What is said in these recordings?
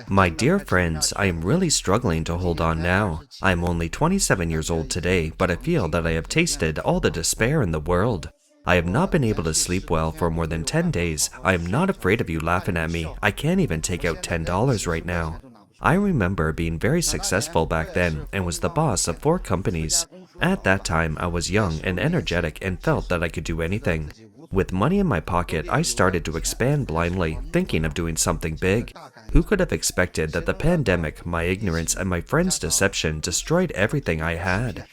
My dear friends, I am really struggling to hold on now. I am only 27 years old today, but I feel that I have tasted all the despair in the world. I have not been able to sleep well for more than 10 days. I am not afraid of you laughing at me. I can't even take out $10 right now. I remember being very successful back then and was the boss of 4 companies. At that time, I was young and energetic and felt that I could do anything. With money in my pocket, I started to expand blindly, thinking of doing something big. Who could have expected that the pandemic, my ignorance, and my friends' deception destroyed everything I had?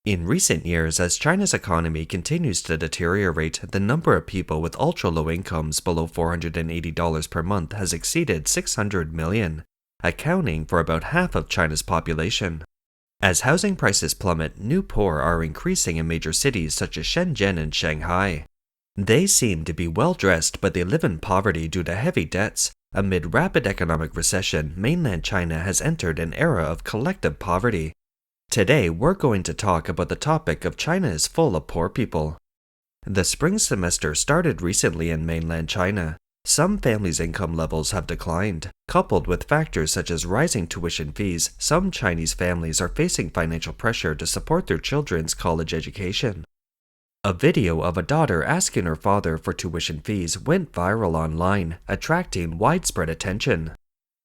In recent years, as China's economy continues to deteriorate, the number of people with ultra-low incomes below $480 per month has exceeded 600 million, accounting for about half of China's population. As housing prices plummet, new poor are increasing in major cities such as Shenzhen and Shanghai. They seem to be well-dressed, but they live in poverty due to heavy debts. Amid rapid economic recession, mainland China has entered an era of collective poverty. Today, we're going to talk about the topic of China is full of poor people. The spring semester started recently in mainland China. Some families' income levels have declined. Coupled with factors such as rising tuition fees, some Chinese families are facing financial pressure to support their children's college education. A video of a daughter asking her father for tuition fees went viral online, attracting widespread attention.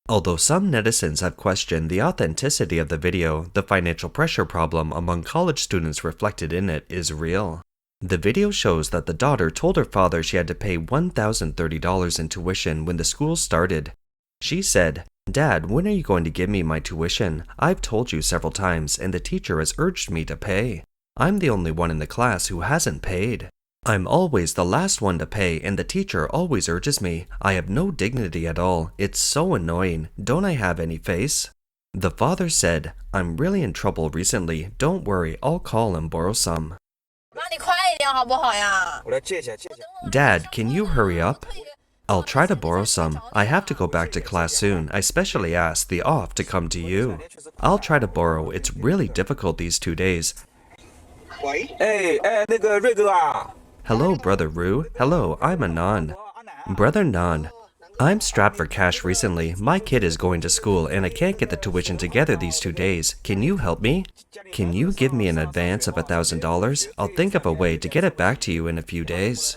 Although some netizens have questioned the authenticity of the video, the financial pressure problem among college students reflected in it is real. The video shows that the daughter told her father she had to pay $1,030 in tuition when the school started. She said, "Dad, when are you going to give me my tuition? I've told you several times and the teacher has urged me to pay. I'm the only one in the class who hasn't paid. I'm always the last one to pay and the teacher always urges me. I have no dignity at all. It's so annoying. Don't I have any face?" The father said, "I'm really in trouble recently. Don't worry, I'll call and borrow some." "Dad, can you hurry up? I'll try to borrow some. I have to go back to class soon. I specially asked the off to come to you. I'll try to borrow. It's really difficult these 2 days." "Hello, Brother Ru. Hello, I'm Anan. Brother Nan, I'm strapped for cash recently. My kid is going to school and I can't get the tuition together these 2 days. Can you help me? Can you give me an advance of $1,000? I'll think of a way to get it back to you in a few days."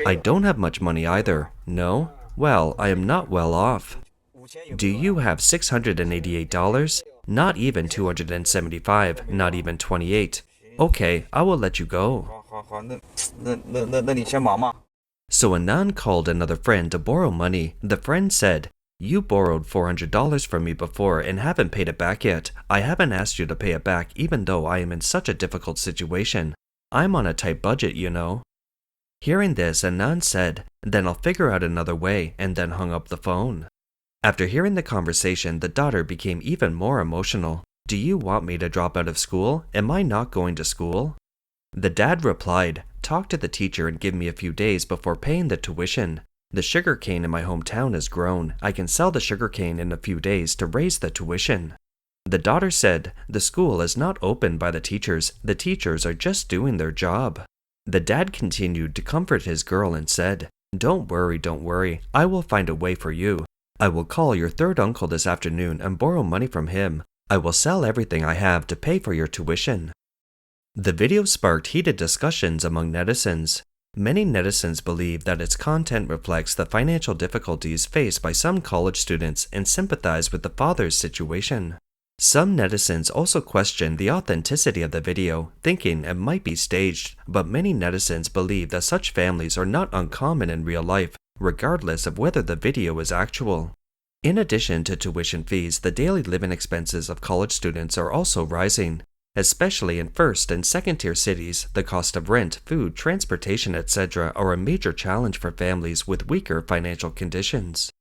"I don't have much money either." "No? Well, I am not well off." "Do you have $688? Not even 275, not even 28. Okay, I will let you go." So Anan called another friend to borrow money. The friend said, "You borrowed $400 from me before and haven't paid it back yet. I haven't asked you to pay it back even though I am in such a difficult situation. I'm on a tight budget, you know." Hearing this, Anan said, "Then I'll figure out another way," and then hung up the phone. After hearing the conversation, the daughter became even more emotional. "Do you want me to drop out of school? Am I not going to school?" The dad replied, "Talk to the teacher and give me a few days before paying the tuition. The sugarcane in my hometown has grown. I can sell the sugarcane in a few days to raise the tuition." The daughter said, "The school is not opened by the teachers. The teachers are just doing their job." The dad continued to comfort his girl and said, don't worry. I will find a way for you. I will call your third uncle this afternoon and borrow money from him. I will sell everything I have to pay for your tuition." The video sparked heated discussions among netizens. Many netizens believe that its content reflects the financial difficulties faced by some college students and sympathize with the father's situation. Some netizens also question the authenticity of the video, thinking it might be staged, but many netizens believe that such families are not uncommon in real life, regardless of whether the video is actual. In addition to tuition fees, the daily living expenses of college students are also rising. Especially in first and second tier cities, the cost of rent, food, transportation, etc. are a major challenge for families with weaker financial conditions.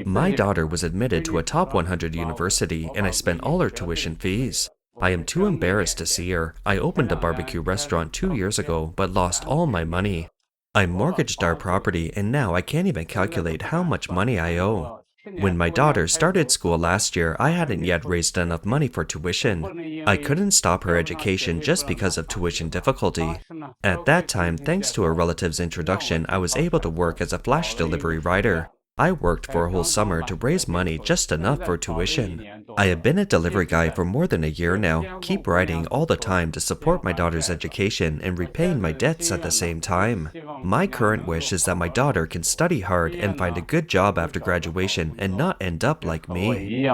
My daughter was admitted to a top 100 university and I spent all her tuition fees. I am too embarrassed to see her. I opened a barbecue restaurant 2 years ago but lost all my money. I mortgaged our property and now I can't even calculate how much money I owe. When my daughter started school last year, I hadn't yet raised enough money for tuition. I couldn't stop her education just because of tuition difficulty. At that time, thanks to a relative's introduction, I was able to work as a flash delivery rider. I worked for a whole summer to raise money just enough for tuition. I have been a delivery guy for more than a year now, keep writing all the time to support my daughter's education and repaying my debts at the same time. My current wish is that my daughter can study hard and find a good job after graduation and not end up like me.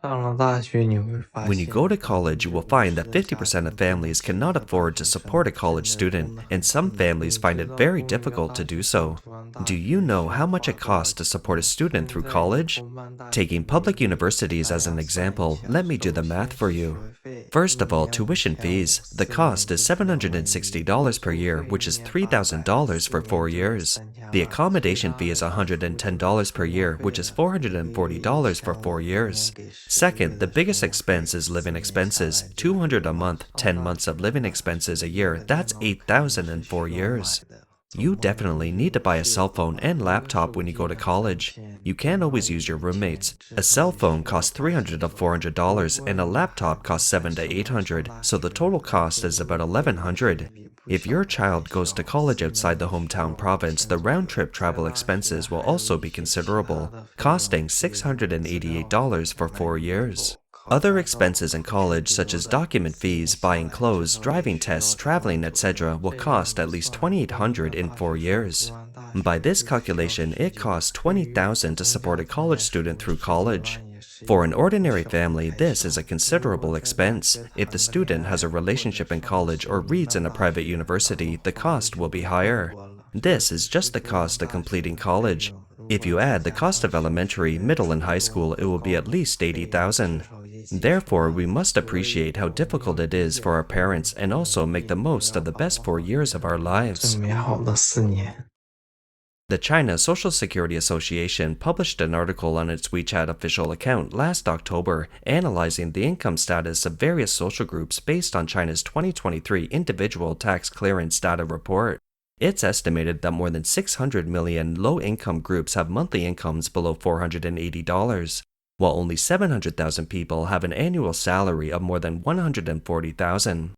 上了大学你会发 When you go 现 to college, you will find that 50% of families cannot afford to support a college student, and some families find it very difficult to do so. Do you know how much it costs to support a student through college? Taking public universities as an example, let me do the math for you. First of all, tuition fees. The cost is $760 per year, which is $3,000 for 4 years. The accommodation fee is $110 per year, which is $440 for 4 years. Second, the biggest expense is living expenses. $200 a month, 10 months of living expenses a year, that's $8,000 in 4 years. You definitely need to buy a cell phone and laptop when you go to college. You can't always use your roommates. A cell phone costs $300 to $400 and a laptop costs $700 to $800, so the total cost is about $1,100. If your child goes to college outside the hometown province, the round-trip travel expenses will also be considerable, costing $688 for 4 years. Other expenses in college, such as document fees, buying clothes, driving tests, traveling, etc., will cost at least $2,800 in 4 years. By this calculation, it costs $20,000 to support a college student through college. For an ordinary family, this is a considerable expense. If the student has a relationship in college or reads in a private university, the cost will be higher. This is just the cost of completing college. If you add the cost of elementary, middle, and high school, it will be at least $80,000. Therefore, we must appreciate how difficult it is for our parents and also make the most of the best 4 years of our lives. 美好的4年 The China Social Security Association published an article on its WeChat official account last October analyzing the income status of various social groups based on China's 2023 Individual Tax Clearance Data Report. It's estimated that more than 600 million low-income groups have monthly incomes below $480, while only 700,000 people have an annual salary of more than $140,000.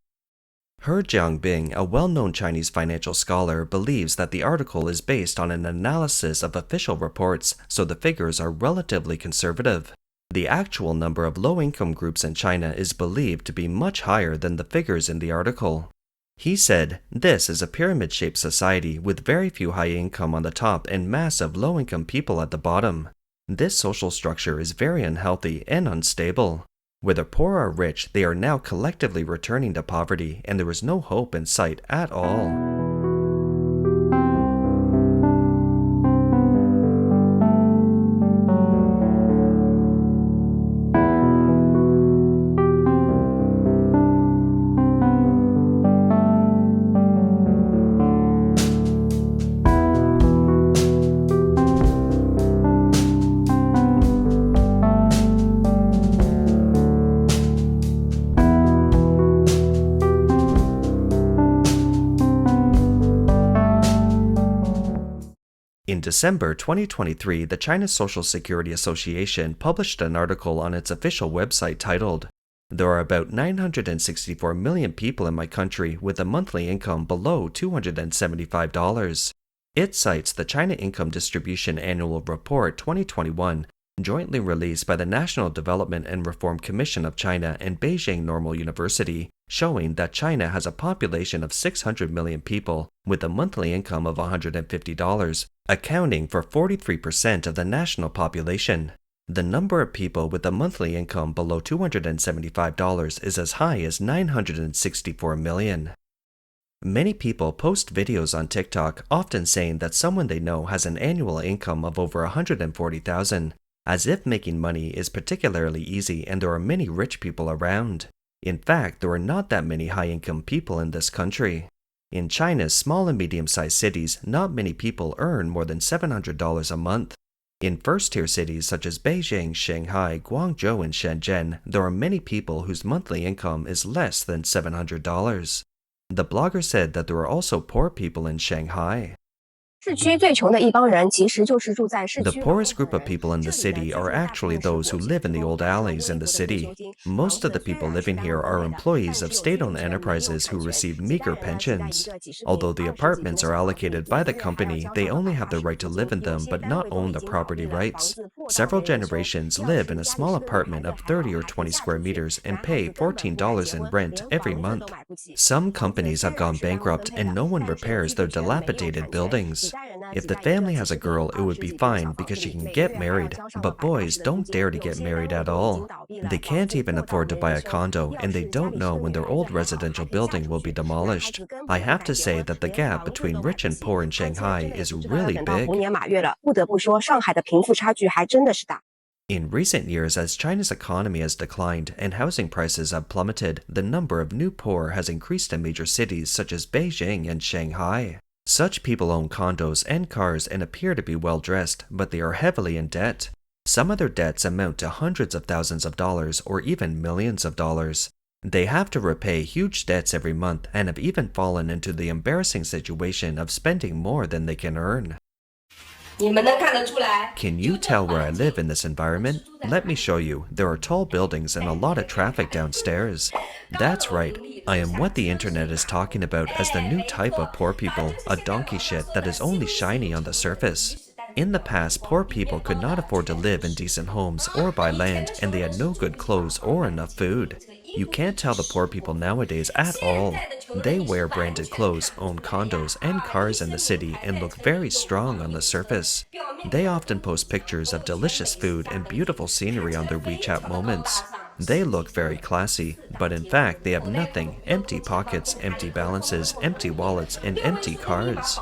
He Jiangbing, a well-known Chinese financial scholar, believes that the article is based on an analysis of official reports, so the figures are relatively conservative. The actual number of low-income groups in China is believed to be much higher than the figures in the article. He said, "This is a pyramid-shaped society with very few high income on the top and massive low-income people at the bottom. This social structure is very unhealthy and unstable. Whether poor or rich, they are now collectively returning to poverty, and there is no hope in sight at all." In December 2023, the China Social Security Association published an article on its official website titled, "There are about 964 million people in my country with a monthly income below $275. It cites the China Income Distribution Annual Report 2021, jointly released by the National Development and Reform Commission of China and Beijing Normal University, showing that China has a population of 600 million people with a monthly income of $150, accounting for 43% of the national population. The number of people with a monthly income below $275 is as high as 964 million. Many people post videos on TikTok often saying that someone they know has an annual income of over $140,000, as if making money is particularly easy and there are many rich people around. In fact, there are not that many high-income people in this country. In China's small and medium-sized cities, not many people earn more than $700 a month. In first-tier cities such as Beijing, Shanghai, Guangzhou, and Shenzhen, there are many people whose monthly income is less than $700. The blogger said that there are also poor people in Shanghai. The poorest group of people in the city are actually those who live in the old alleys in the city. Most of the people living here are employees of state-owned enterprises who receive meager pensions. Although the apartments are allocated by the company, they only have the right to live in them but not own the property rights. Several generations live in a small apartment of 30 or 20 square meters and pay $14 in rent every month. Some companies have gone bankrupt and no one repairs their dilapidated buildings. If the family has a girl, it would be fine because she can get married, but boys don't dare to get married at all. They can't even afford to buy a condo, and they don't know when their old residential building will be demolished. I have to say that the gap between rich and poor in Shanghai is really big. In recent years, as China's economy has declined and housing prices have plummeted, the number of new poor has increased in major cities such as Beijing and Shanghai. Such people own condos and cars and appear to be well-dressed, but they are heavily in debt. Some of their debts amount to hundreds of thousands of dollars or even millions of dollars. They have to repay huge debts every month and have even fallen into the embarrassing situation of spending more than they can earn. Can you tell where I live in this environment? Let me show you. There are tall buildings and a lot of traffic downstairs. That's right. I am what the internet is talking about as the new type of poor people, a donkey shit that is only shiny on the surface. In the past, poor people could not afford to live in decent homes or buy land, and they had no good clothes or enough food. You can't tell the poor people nowadays at all. They wear branded clothes, own condos and cars in the city, and look very strong on the surface. They often post pictures of delicious food and beautiful scenery on their WeChat moments. They look very classy, but in fact they have nothing: empty pockets, empty balances, empty wallets, and empty cards.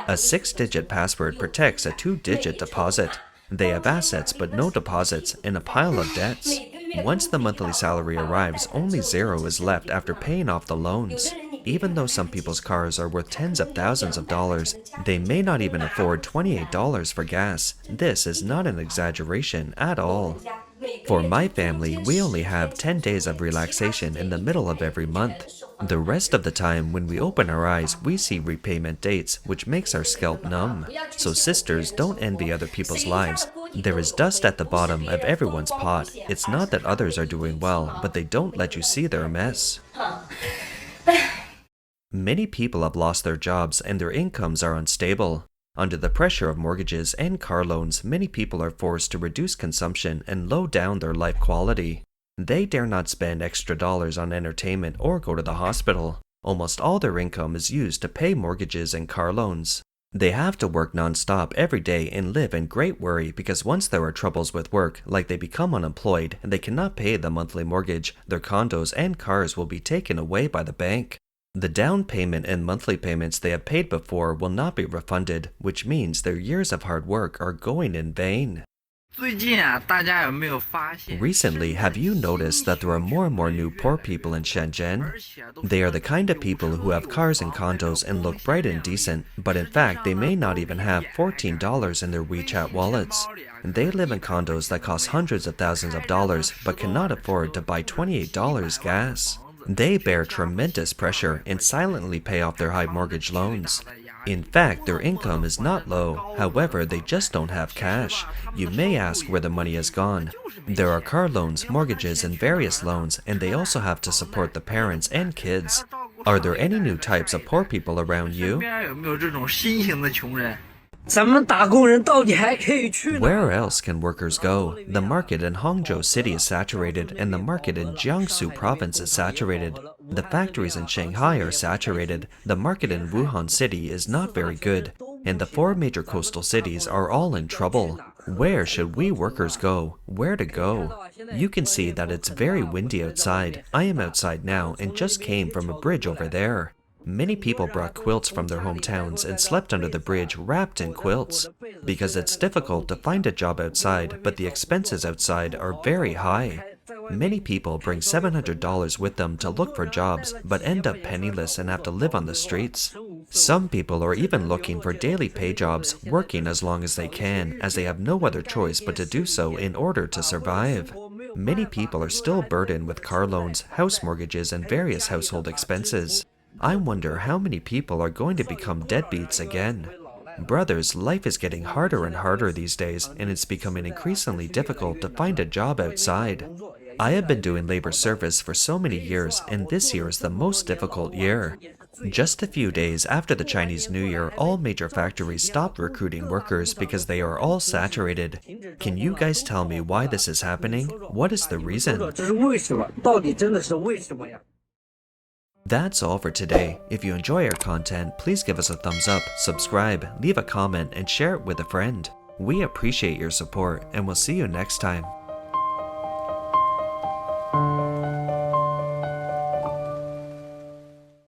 A 6-digit password protects a 2-digit deposit. They have assets but no deposits and a pile of debts. Once the monthly salary arrives, only zero is left after paying off the loans. Even though some people's cars are worth tens of thousands of dollars, they may not even afford $28 for gas. This is not an exaggeration at all. For my family, we only have 10 days of relaxation in the middle of every month. The rest of the time, when we open our eyes, we see repayment dates, which makes our scalp numb. So sisters, don't envy other people's lives. There is dust at the bottom of everyone's pot. It's not that others are doing well, but they don't let you see their mess. Many people have lost their jobs and their incomes are unstable. Under the pressure of mortgages and car loans, many people are forced to reduce consumption and low down their life quality. They dare not spend extra dollars on entertainment or go to the hospital. Almost all their income is used to pay mortgages and car loans. They have to work non-stop every day and live in great worry because once there are troubles with work, like they become unemployed and they cannot pay the monthly mortgage, their condos and cars will be taken away by the bank. The down payment and monthly payments they have paid before will not be refunded, which means their years of hard work are going in vain. Recently, have you noticed that there are more and more new poor people in Shenzhen? They are the kind of people who have cars and condos and look bright and decent, but in fact they may not even have $14 in their WeChat wallets. They live in condos that cost hundreds of thousands of dollars, but cannot afford to buy $28 gas. They bear tremendous pressure and silently pay off their high mortgage loans. In fact, their income is not low, however, they just don't have cash. You may ask where the money has gone. There are car loans, mortgages, and various loans, and they also have to support the parents and kids. Are there any new types of poor people around you? Where else can workers go? The market in Hangzhou City is saturated, and the market in Jiangsu Province is saturated. The factories in Shanghai are saturated. The market in Wuhan City is not very good, and the 4 major coastal cities are all in trouble. Where should we workers go? Where to go? You can see that it's very windy outside. I am outside now and just came from a bridge over there. Many people brought quilts from their hometowns and slept under the bridge wrapped in quilts. Because it's difficult to find a job outside, but the expenses outside are very high. Many people bring $700 with them to look for jobs, but end up penniless and have to live on the streets. Some people are even looking for daily pay jobs, working as long as they can, as they have no other choice but to do so in order to survive. Many people are still burdened with car loans, house mortgages, and various household expenses. I wonder how many people are going to become deadbeats again. Brothers, life is getting harder and harder these days, and it's becoming increasingly difficult to find a job outside. I have been doing labor service for so many years, and this year is the most difficult year. Just a few days after the Chinese New Year, all major factories stopped recruiting workers because they are all saturated. Can you guys tell me why this is happening? What is the reason? That's all for today. If you enjoy our content, please give us a thumbs up, subscribe, leave a comment, and share it with a friend. We appreciate your support, and we'll see you next time.